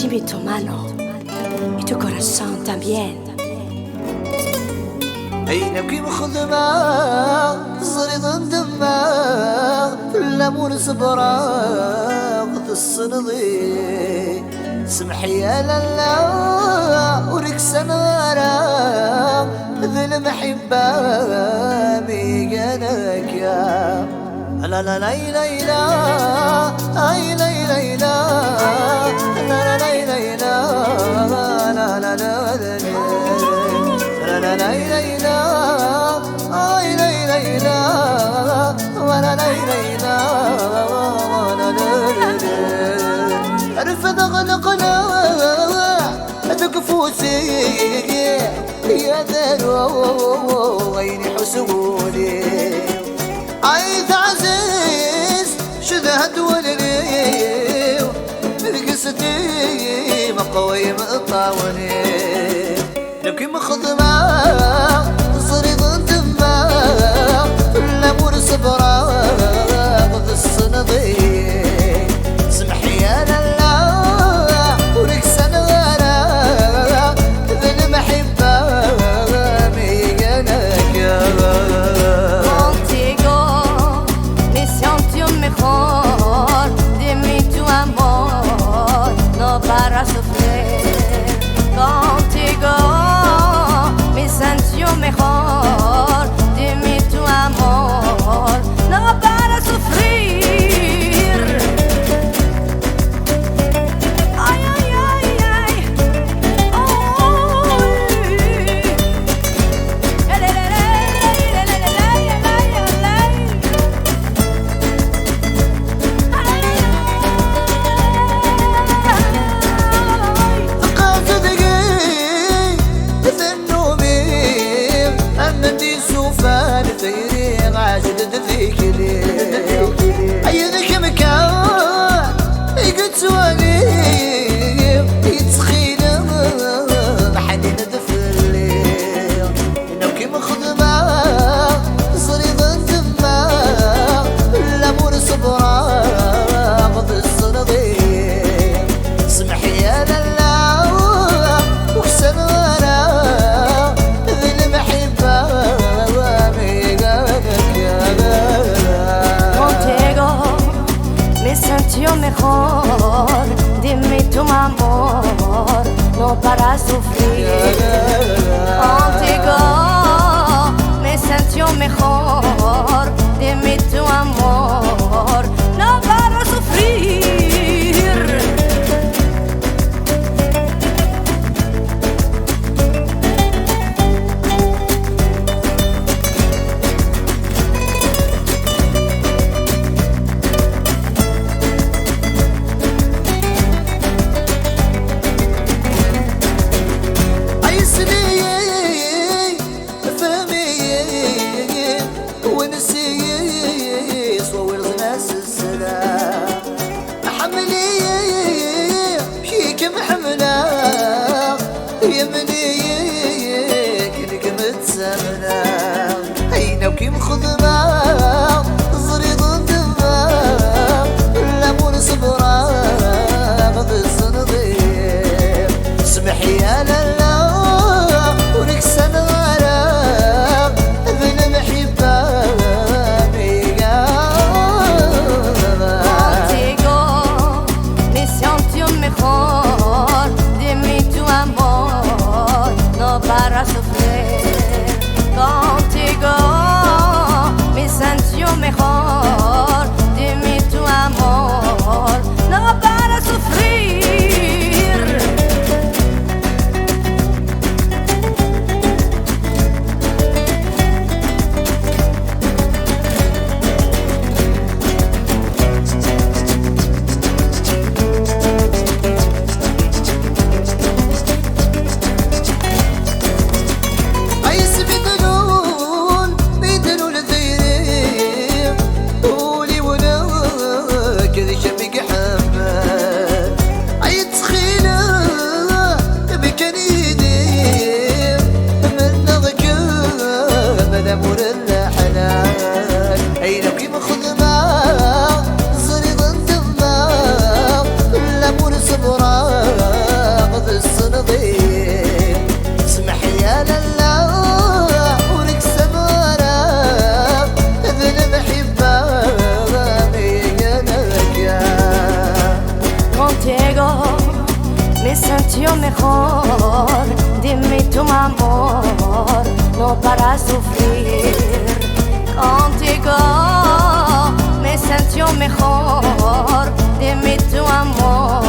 Dime tu mano y tu corazón también. عينك مخدمة زريض الدماغ في الليمون صبراغ الصنضي سمحي يا لالا وريك سنارا ذي المحبة ميقانك يا لا لا لا لا لا اي لا لا لا لا لا لا لا لا لا لا لا لا اي لا لا ولا لا لا ولا لا رفض غلقنا تكفوسي يا ذرو عيني حسولي عيد عزيز شذهت وللي رقصتي مقوي مطاوني لكن مخضمة صريض الدماغ في الليمون صبراغ ذي الصنضي سمحي يا لالا وريك سنارا ذي المحبة ميقانك يا para sufrir contigo, me sentí mejor, dime tu amor, no para sufrir. Ay, ay, ay, ay, oh, عيدك مكان قلت ولي يتخيل بحدي ندف الليل نوكي مخدمة صريض الدماغ الليمون صبراغ ذي الصنضي سمحي يا لالا وكسنارا ذي المحبة yo mejor, dime tu amor, no para sufrir. Contigo me sentí mejor, dime tu amor, no para sufrir. عينك مخضمة زريض الدماغ الليمون صبراغ ذي الصنضي سمحي يا لالا وريك سنارا ذي المحبة Contigo me siento mejor, dime tu amor, no para sufrir. Contigo me sentí mejor, dime tu amor, no para sufrir. me sentió mejor. Dime tu amor, no para sufrir. Contigo me sentió mejor. Dime tu amor,